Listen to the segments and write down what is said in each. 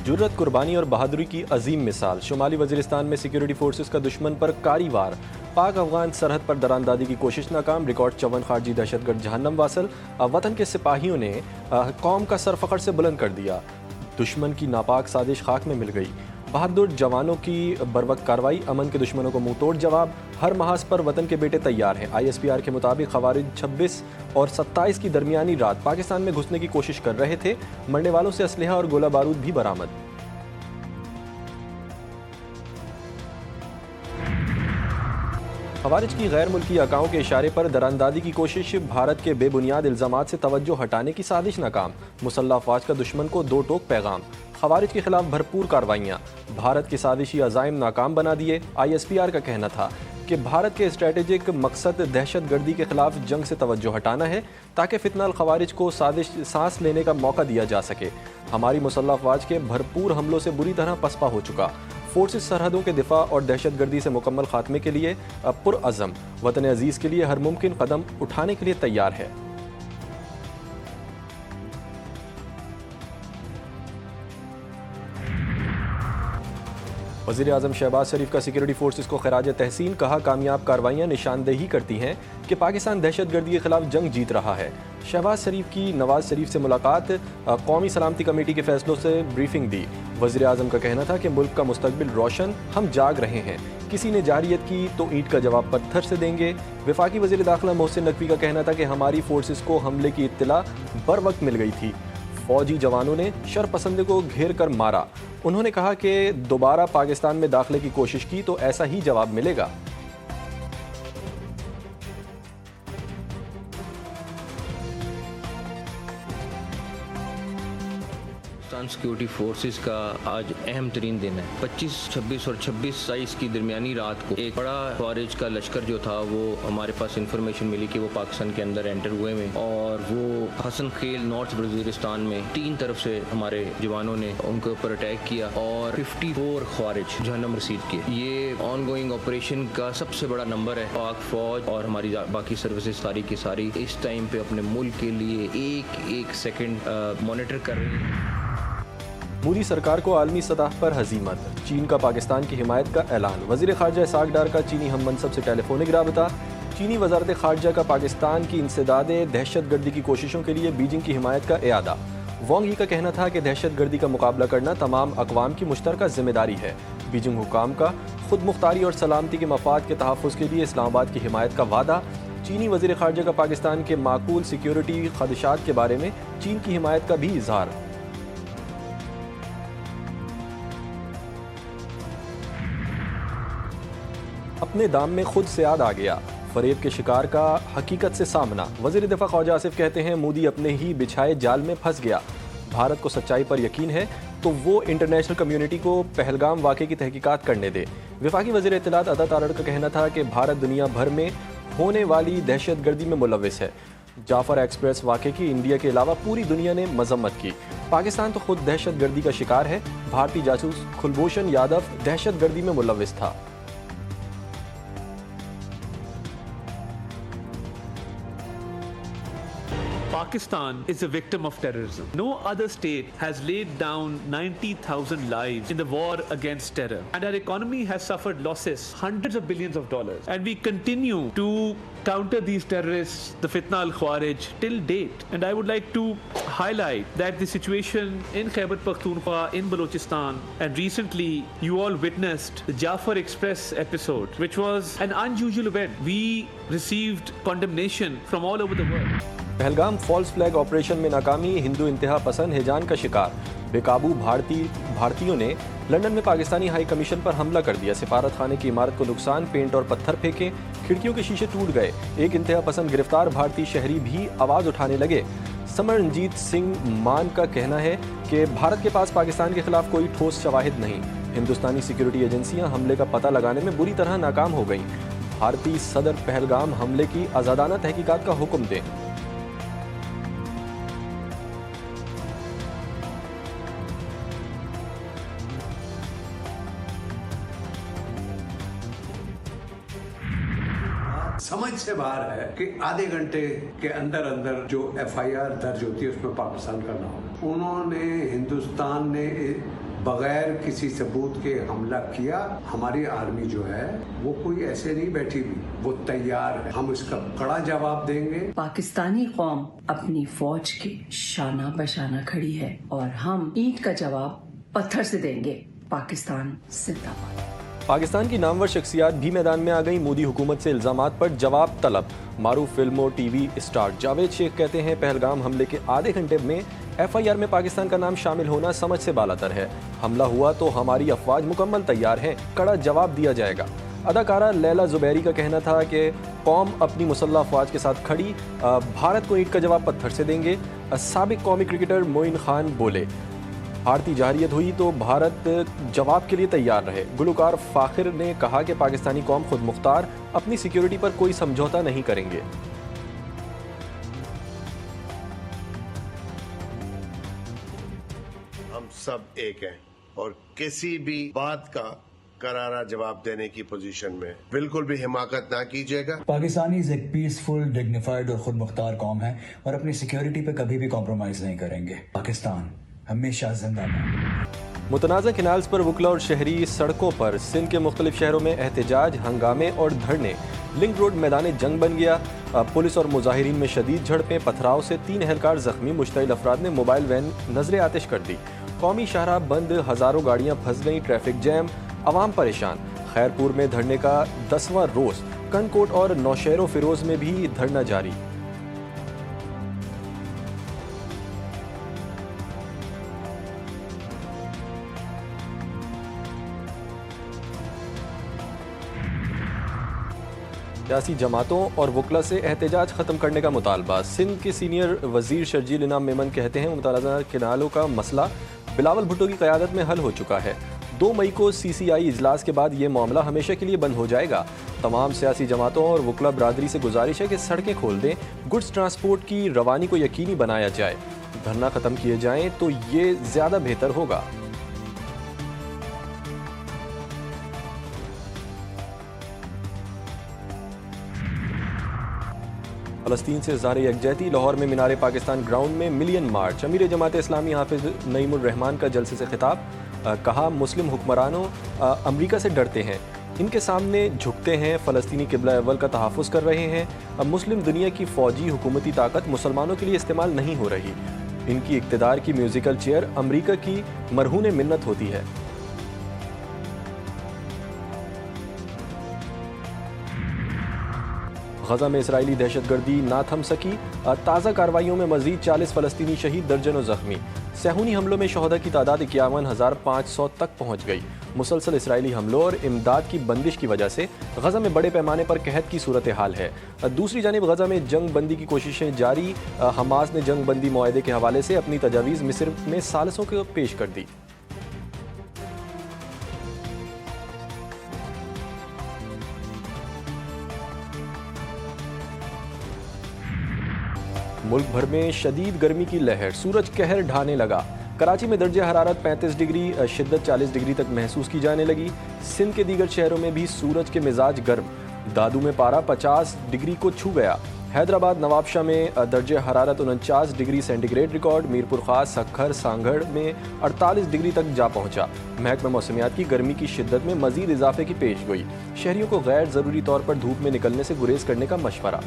जुर्रत, कुर्बानी और बहादुरी की अजीम मिसाल। शुमाली वजीरिस्तान में सिक्योरिटी फोर्सेस का दुश्मन पर कारी वार। पाक अफगान सरहद पर दरानदादी की कोशिश नाकाम। रिकॉर्ड 54 खारजी दहशतगर्द जहन्नम वासल। वतन के सिपाहियों ने कौम का सर फखर से बुलंद कर दिया। दुश्मन की नापाक साजिश खाक में मिल गई। बहादुर जवानों की बरवक्त कार्रवाई। अमन के दुश्मनों को मुंह तोड़ जवाब। हर महाज पर वतन के बेटे तैयार हैं। ISPR के मुताबिक खवारिज 26 और 27 की दरमियानी रात पाकिस्तान में घुसने की कोशिश कर रहे थे। मरने वालों से असलहा और गोला बारूद भी बरामद। खवारिज की गैर मुल्की अकाओं के इशारे पर दरानदादी की कोशिश। भारत के बेबुनियाद इल्ज़ामात से तवज्जो हटाने की साजिश नाकाम। मुसल्लह अफवाज का दुश्मन को दो टोक पैगाम। खवारिज के खिलाफ भरपूर कार्रवाइयाँ। भारत की साजिशी अज़ाइम नाकाम बना दिए। ISPR का कहना था कि भारत के स्ट्रेटेजिक मकसद दहशत गर्दी के खिलाफ जंग से तवज्जो हटाना है ताकि फितनाल खवारिज को साजिश सांस लेने का मौका दिया जा सके। हमारी मुसल्लह अफवाज के भरपूर हमलों से बुरी तरह पसपा हो चुका। फोर्सेस सरहदों के दिफा और दहशत गर्दी से मुकम्मल खात्मे के लिए पुरअज़म। वतन अजीज़ के लिए हर मुमकिन कदम उठाने के लिए तैयार है। वज़ीर आज़म शहबाज शरीफ का सिक्योरिटी फोर्सेस को खराज तहसीन। कहा, कामयाब कार्रवाइयाँ निशानदेही करती हैं कि पाकिस्तान दहशत गर्दी के खिलाफ जंग जीत रहा है। शहबाज शरीफ की नवाज शरीफ से मुलाकात। कौमी सलामती कमेटी के फैसलों से ब्रीफिंग दी। वज़ीर आज़म का कहना था कि मुल्क का मुस्तकबिल रोशन, हम जाग रहे हैं। किसी ने जारियत की तो ईंट का जवाब पत्थर से देंगे। वफाकी वज़ीर दाखिला मोहसिन नकवी का कहना था कि हमारी फोर्सेस को हमले की इत्तला बर वक्त मिल गई थी। फौजी जवानों ने शरपसंदे को घेर कर मारा। उन्होंने कहा कि दोबारा पाकिस्तान में दाखिले की कोशिश की तो ऐसा ही जवाब मिलेगा। सिक्योरिटी फोर्सेस का आज अहम तरीन दिन है। 25, 26 और 26 की दरमियानी रात को एक बड़ा खवारिज का लश्कर जो था वो हमारे पास इंफॉर्मेशन मिली कि वो पाकिस्तान के अंदर एंटर हुए में, और वो हसन खेल नॉर्थ वजीरिस्तान में 3 तरफ से हमारे जवानों ने उनके ऊपर अटैक किया और 54 खवारिज जहन्नम रसीद किए। ये ऑन गोइंग ऑपरेशन का सबसे बड़ा नंबर है। पाक फौज और हमारी बाकी सर्विसेज सारी की सारी इस टाइम पे अपने मुल्क के लिए एक सेकंड मॉनिटर कर रही है। मोदी सरकार को आलमी सतह पर हजीमत। चीन का पाकिस्तान की हिमायत का ऐलान। वज़ीर ख़ारजा इसाक डार का चीनी हम मनसब से टेलीफोनिक राबता। चीनी वज़ारत ख़ारजा का पाकिस्तान की इंसदाद दहशत गर्दी की कोशिशों के लिए बीजिंग की हिमायत का एआदा। वांग यी का कहना था कि दहशत गर्दी का मुकाबला करना तमाम अक़वाम की मुश्तरका ज़िम्मेदारी है। बीजिंग हुकाम का खुद मुख्तारी और सलामती के मफाद के तहफ़्फ़ुज़ के लिए इस्लामाबाद की हिमायत का वादा। चीनी वज़ीर ख़ारजा का पाकिस्तान के माकूल सिक्योरिटी ख़दशात के बारे में चीन की हिमायत का भी इज़हार। अपने दाम में खुद से याद आ गया। फरेब के शिकार का हकीकत से सामना। वज़ीर दिफा ख्वाजा आसिफ कहते हैं, मोदी अपने ही बिछाए जाल में फंस गया। भारत को सच्चाई पर यकीन है तो वो इंटरनेशनल कम्युनिटी को पहलगाम वाक़े की तहकीकात करने दे। वफाकी वज़ीर इत्तलात अता तारड़ का कहना था कि भारत दुनिया भर में होने वाली दहशत गर्दी में मुलव्विस है। जाफर एक्सप्रेस वाक़े की इंडिया के अलावा पूरी दुनिया ने मजम्मत की। पाकिस्तान तो खुद दहशत गर्दी का शिकार है। भारतीय जासूस कुलभूषण यादव दहशत गर्दी में मुलव्विस था। Pakistan is a victim of terrorism. No other state has laid down 90,000 lives in the war against terror. And our economy has suffered losses, hundreds of billions of dollars. And we continue to counter these terrorists, the Fitna al-Khawarij, till date. And I would like to highlight that the situation in Khyber Pakhtunkhwa, in Balochistan, and recently you all witnessed the Jafar Express episode, which was an unusual event. We received condemnation from all over the world. Pahalgam false flag operation में नाकामी। हिंदू इंतहा पसंद हिजान का शिकार। बेकाबू भारतीयों ने London में पाकिस्तानी हाई कमीशन पर हमला कर दिया। सिफारत खाने की इमारत को नुकसान, पेंट और पत्थर फेंके, खिड़कियों के शीशे टूट गए। एक इंतहा पसंद गिरफ्तार। भारतीय शहरी भी आवाज़ उठाने लगे। समरनजीत सिंह मान का कहना है कि भारत के पास पाकिस्तान के खिलाफ कोई ठोस शवाहिद नहीं। हिंदुस्तानी सिक्योरिटी एजेंसियां हमले का पता लगाने में बुरी तरह नाकाम हो गईं। भारतीय सदर पहलगाम हमले की आज़ादाना तहकीकात का हुक्म दें। समझ से बाहर है कि आधे घंटे के अंदर अंदर जो FIR दर्ज होती है उसमें पाकिस्तान का नाम। उन्होंने, हिंदुस्तान ने बगैर किसी सबूत के हमला किया। हमारी आर्मी जो है वो कोई ऐसे नहीं बैठी हुई, वो तैयार है। हम इसका कड़ा जवाब देंगे। पाकिस्तानी कौम अपनी फौज के शाना बशाना खड़ी है और हम ईंट का जवाब पत्थर से देंगे। पाकिस्तान जिंदाबाद। पाकिस्तान की नामवर शख्सियात भी मैदान में आ गई। मोदी हुकूमत से इल्जामात पर जवाब तलब। मारूफ फिल्म और टीवी स्टार जावेद शेख कहते हैं पहलगाम हमले के आधे घंटे में FIR में पाकिस्तान का नाम शामिल होना समझ से बालातर है। हमला हुआ तो हमारी अफवाज मुकम्मल तैयार हैं, कड़ा जवाब दिया जाएगा। अदाकारा लैला जुबैरी का कहना था कि कौम अपनी मुसल्लह अफवाज के साथ खड़ी, भारत को ईंट का जवाब पत्थर से देंगे। साबिक कौमी क्रिकेटर मोइन खान बोले भारतीय जहरीत हुई तो भारत जवाब के लिए तैयार रहे। गुलकार फाखिर ने कहा कि पाकिस्तानी कौम खुद मुख्तार, अपनी सिक्योरिटी पर कोई समझौता नहीं करेंगे। हम सब एक हैं और किसी भी बात का करारा जवाब देने की पोजीशन में बिल्कुल भी हिमाकत ना कीजिएगा। पाकिस्तानीज़ एक पीसफुल, डिग्निफाइड और खुद मुख्तार कौम है और अपनी सिक्योरिटी पे कभी भी कॉम्प्रोमाइज नहीं करेंगे। पाकिस्तान हमेशा जिंदाबाद। मुतनाज़ा किनाल्स पर वकला और शहरी सड़कों पर सिंध के मुख्तलिफ शहरों में एहतजाज, हंगामे और धरने। लिंक रोड मैदान जंग बन गया। पुलिस और मुजाहिरीन में शदीद झड़पें, पथराव से 3 एहलकार जख्मी। मुश्तइल अफराद ने मोबाइल वैन नजर आतिश कर दी। कौमी शाहराह बंद, हज़ारों गाड़ियाँ फंस गईं, ट्रैफिक जैम, अवाम परेशान। खैरपुर में धरने का 10वां रोज़। कनकोट और नौशहरो फिरोज में भी धरना जारी। सियासी जमातों और वकला से एहतजाज ख़त्म करने का मुतालबा। सिंध के सीनियर वजीर शर्जील इनाम मेमन कहते हैं मुतनाज़ा किनालों का मसला बिलावल भुट्टो की क़यादत में हल हो चुका है। 2 मई को CCI इजलास के बाद ये मामला हमेशा के लिए बंद हो जाएगा। तमाम सियासी जमातों और वकला बरादरी से गुजारिश है कि सड़कें खोल दें, गुड्स ट्रांसपोर्ट की रवानी को यकीनी बनाया जाए। धरना ख़त्म किए जाएँ तो ये ज़्यादा बेहतर होगा। फ़लस्तीन से इज़हार यकजहती। लाहौर में मीनार पाकिस्तान ग्राउंड में मिलियन मार्च। अमीर जमात इस्लामी हाफिज़ नईमुर रहमान का जलसे से खिताब। कहा मुस्लिम हुक्मरानों अमरीका से डरते हैं, इनके सामने झुकते हैं, फ़लस्तीनी किबला अव्वल का तहफ़्फ़ुज़ कर रहे हैं। अब मुस्लिम दुनिया की फ़ौजी हुकूमती ताकत मुसलमानों के लिए इस्तेमाल नहीं हो रही। इनकी इक़्तिदार की म्यूज़िकल चेयर अमरीका की मरहून मिन्नत होती है। गजा में इसराइली दहशतगर्दी ना थम सकी। ताज़ा कार्रवाइयों में मजीद 40 फ़लस्तीनी शहीद, दर्जनों जख्मी। सहूनी हमलों में शहदा की तादाद 51,500 तक पहुँच गई। मुसलसल इसराइली हमलों और इमदाद की बंदिश की वजह से गजा में बड़े पैमाने पर कहत की सूरत हाल है। दूसरी जानिब गजा में जंग बंदी की कोशिशें जारी। हमास ने जंग बंदी मुआहदे के हवाले से अपनी तजावीज़ मिस्र में सालिसों को पेश कर दी। मुल्क भर में शदीद गर्मी की लहर, सूरज कहर ढाने लगा। कराची में दर्जे हरारत 35 डिग्री, शिद्दत 40 डिग्री तक महसूस की जाने लगी। सिंध के दीगर शहरों में भी सूरज के मिजाज गर्म। दादू में पारा 50 डिग्री को छू गया। हैदराबाद नवाबशाह में दर्जे हरारत 49 डिग्री सेंटीग्रेड रिकॉर्ड। मीरपुर खास, सखर, सांगड़ में 48 डिग्री तक जा पहुंचा। महकमा मौसमियात की गर्मी की शिद्दत में मजीद इजाफे की पेश गोई। शहरियों को गैर ज़रूरी तौर पर धूप में निकलने से गुरेज करने का मशवरा।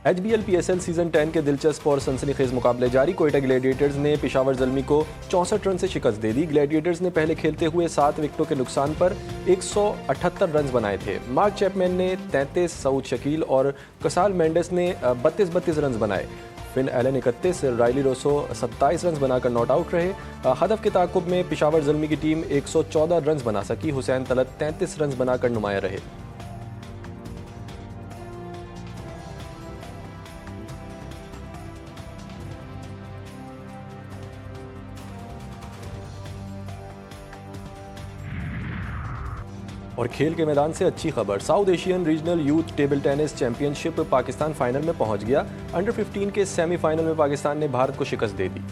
HBL PSL सीजन 10 के दिलचस्प और सनसनीखेज मुकाबले जारी। कोयटा ग्लैडिएटर्स ने पेशावर ज़ल्मी को 64 रन से शिकस्त दे दी। ग्लैडिएटर्स ने पहले खेलते हुए 7 विकेटों के नुकसान पर 178 रन बनाए थे। मार्क चैपमैन ने 33, सऊद शकील और कसाल मेंडेस ने 32 रन बनाए। Finn Allen 31, Rilee Rossouw 27 run बनाकर नॉट आउट रहे। हदफ के ताकुब में पेशावर ज़ल्मी की टीम 114 रन बना सकी। हुसैन तलत 33 रन बनाकर नुमाया रहे। और खेल के मैदान से अच्छी खबर। South Asian regional youth table tennis championship Pakistan final में पहुंच गया। अंडर 15 के सेमीफाइनल में पाकिस्तान ने भारत को शिकस्त दे दी।